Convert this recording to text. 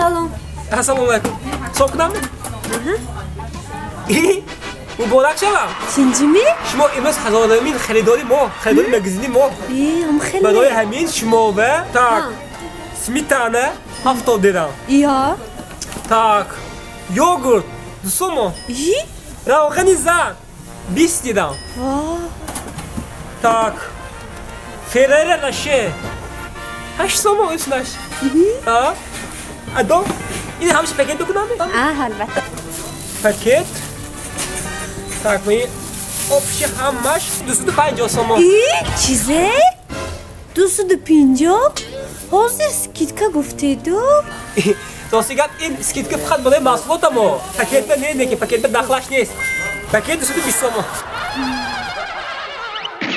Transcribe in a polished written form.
سلام. Assalomu alaykum. Hisob qilammi? Muborak shalom. Tinchimi? Shimo emas hazorlamin xaridori mo, xaridori magazini mo. هم خیلی. Baroy hamin shimo va tak. Ha. Smetana 70 dirham. یا. Tak. Yogurt 200 mo. ای؟ Ravgani zan 20 dirham. واه. Tak. Ferrari Rocher 800 mo اسمش. Ha? Adam این همش پکت بکنم؟ البته. پکت tak می آبش همش 250 somo. ای؟ چیزه؟ 250 حاضر سکیتکا گفته دو؟ راستی گفت این اسکیتکه فقط برای محصولات ما پکت نه که پکت داخلش نیست پکت 220 somo.